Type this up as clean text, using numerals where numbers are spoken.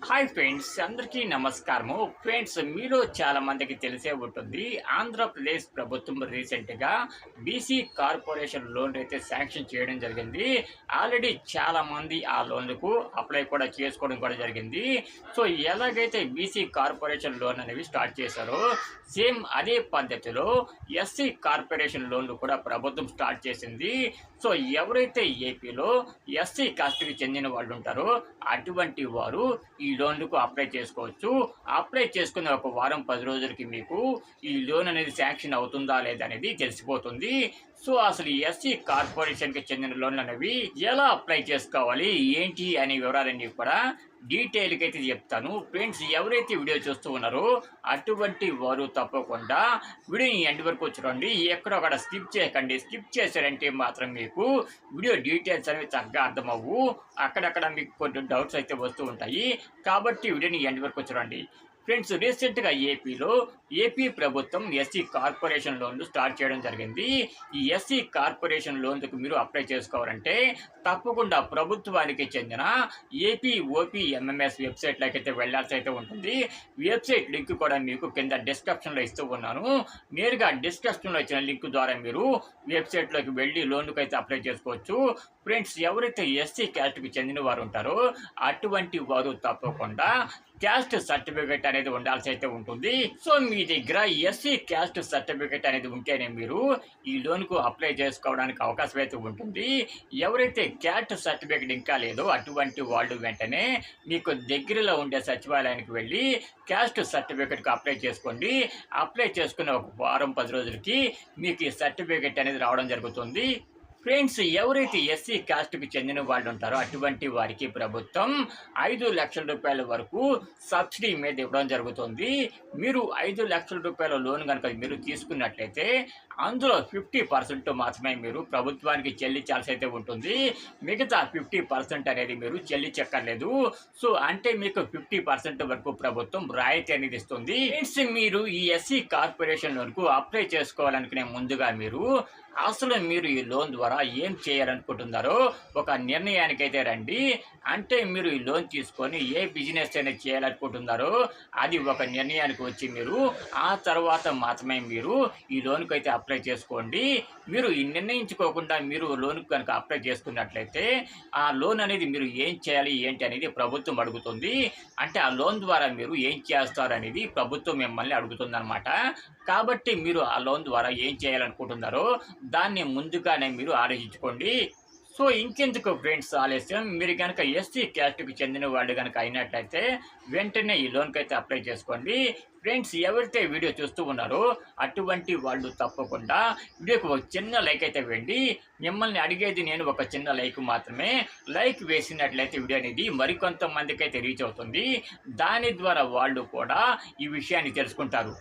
Hi friends, అందరికీ నమస్కారము. Friends, మీలో చాలా మందికి తెలిసే ఉంటుంది. ఆంధ్రప్రదేశ్ ప్రభుత్వం రీసెంట్గా బీసీ కార్పొరేషన్ లోన్ అయితే శాంక్షన్ చేయడం జరిగింది. ఆల్రెడీ చాలామంది ఆ లోన్లకు అప్లై కూడా చేసుకోవడం కూడా జరిగింది. సో ఎలాగైతే బీసీ కార్పొరేషన్ లోన్ అనేవి స్టార్ట్ చేశారో సేమ్ అదే పద్ధతిలో ఎస్సీ కార్పొరేషన్ లోన్లు కూడా ప్రభుత్వం స్టార్ట్ చేసింది. సో ఎవరైతే ఏపీలో ఎస్సీ కాస్ట్కి చెందిన వాళ్ళు ఉంటారో అటువంటి వారు ఈ లోన్లకు అప్లై చేసుకోవచ్చు. అప్లై చేసుకున్న ఒక వారం 10 రోజులకి మీకు ఈ లోన్ అనేది శాంక్షన్ అవుతుందా లేదా అనేది తెలిసిపోతుంది. సో అసలు ఎస్సీ కార్పొరేషన్కి చెందిన లోన్లు అనేవి ఎలా అప్లై చేసుకోవాలి, ఏంటి అనే వివరాలన్నీ కూడా డీటెయిల్గా అయితే చెప్తాను. ఫ్రెండ్స్, ఎవరైతే వీడియో చూస్తూ ఉన్నారో అటువంటి వారు తప్పకుండా వీడియోని ఎండ్ వరకు చూడండి. ఎక్కడొక్కడ స్కిప్ చేయకండి. స్కిప్ చేశారంటే మాత్రం మీకు వీడియో డీటెయిల్స్ అనేవి చక్కగా అర్థమవ్వు. అక్కడక్కడ మీకు కొన్ని డౌట్స్ అయితే వస్తూ ఉంటాయి. కాబట్టి వీడియోని ఎండ్ వరకు చూడండి. ఫ్రెండ్స్, రీసెంట్గా ఏపీ ప్రభుత్వం ఎస్సీ కార్పొరేషన్ లోన్లు స్టార్ట్ చేయడం జరిగింది. ఈ ఎస్సీ కార్పొరేషన్ లోన్లకు మీరు అప్లై చేసుకోవాలంటే తప్పకుండా ప్రభుత్వానికి చెందిన ఏపీ ఓపీఎంఎంఎస్ వెబ్సైట్లోకి అయితే వెళ్ళాల్సి అయితే ఉంటుంది. వెబ్సైట్ లింక్ కూడా మీకు కింద డిస్క్రిప్షన్లో ఇస్తూ ఉన్నాను. నేరుగా డిస్క్రిప్షన్లో ఇచ్చిన లింక్ ద్వారా మీరు వెబ్సైట్లోకి వెళ్ళి లోన్లకు అయితే అప్లై చేసుకోవచ్చు. ఫ్రెండ్స్, ఎవరైతే ఎస్సీ క్యాస్ట్కి చెందిన వారు ఉంటారో అటువంటి వారు తప్పకుండా క్యాస్ట్ సర్టిఫికేట్ అనేది ఉండాల్సి అయితే ఉంటుంది. సో మీ దగ్గర ఎస్సీ క్యాస్ట్ సర్టిఫికేట్ అనేది ఉంటేనే మీరు ఈ లోన్కు అప్లై చేసుకోవడానికి అవకాశం అయితే ఉంటుంది. ఎవరైతే క్యాస్ట్ సర్టిఫికేట్ ఇంకా లేదో అటువంటి వాళ్ళు వెంటనే మీకు దగ్గరలో ఉండే సచివాలయానికి వెళ్ళి క్యాస్ట్ సర్టిఫికేట్కి అప్లై చేసుకోండి. అప్లై చేసుకున్న ఒక వారం 10 రోజులకి మీకు ఈ సర్టిఫికేట్ అనేది రావడం జరుగుతుంది. ఫ్రెండ్స్, ఎవరైతే ఎస్సీ కాస్ట్కి చెందిన వాళ్ళు ఉంటారో అటువంటి వారికి ప్రభుత్వం 5 లక్షల రూపాయల వరకు సబ్సిడీ మీద ఇవ్వడం జరుగుతుంది. మీరు 5 లక్షల రూపాయల లోన్ కనుక మీరు తీసుకున్నట్లయితే అందులో 50% మాత్రమే మీరు ప్రభుత్వానికి చెల్లించాల్సి అయితే ఉంటుంది. మిగతా 50% అనేది మీరు చెల్లించక్కర్లేదు. సో అంటే మీకు 50% వరకు ప్రభుత్వం రాయితీ అనేది ఇస్తుంది. ఫ్రెండ్స్, మీరు ఈ ఎస్సీ కార్పొరేషన్ లోన్కు అప్లై చేసుకోవాలనుకునే ముందుగా మీరు ఈ లోన్ ద్వారా ఏం చేయాలనుకుంటున్నారో ఒక నిర్ణయానికి అయితే రండి. అంటే మీరు ఈ లోన్ తీసుకొని ఏ బిజినెస్ అనేది చేయాలనుకుంటున్నారో అది ఒక నిర్ణయానికి వచ్చి మీరు ఆ తర్వాత మాత్రమే మీరు ఈ లోన్కి అయితే అప్లై చేసుకోండి. మీరు ఈ నిర్ణయించుకోకుండా మీరు లోన్కి కనుక అప్లై చేసుకున్నట్లయితే ఆ లోన్ అనేది మీరు ఏం చేయాలి ఏంటి అనేది ప్రభుత్వం అడుగుతుంది. అంటే ఆ లోన్ ద్వారా మీరు ఏం చేస్తారు అనేది ప్రభుత్వం మిమ్మల్ని అడుగుతుందన్నమాట. కాబట్టి మీరు ఆ లోన్ ద్వారా ఏం చేయాలనుకుంటున్నారో దాన్ని ముందుగానే మీరు ఆలోచించుకోండి. సో ఇంకెందుకు ఫ్రెండ్స్ ఆలస్యం, మీరు కనుక ఎస్సీ క్యాస్ట్కి చెందిన వాళ్ళు కనుక అయినట్లయితే వెంటనే ఈ లోన్కి అయితే అప్లై చేసుకోండి. ఫ్రెండ్స్, ఎవరైతే వీడియో చూస్తూ ఉన్నారో అటువంటి వాళ్ళు తప్పకుండా వీడియోకి ఒక చిన్న లైక్ అయితే వేయండి. మిమ్మల్ని అడిగేది నేను ఒక చిన్న లైక్ మాత్రమే. లైక్ వేసినట్లయితే వీడియో అనేది మరికొంతమందికి అయితే రీచ్ అవుతుంది. దాని ద్వారా వాళ్ళు కూడా ఈ విషయాన్ని తెలుసుకుంటారు.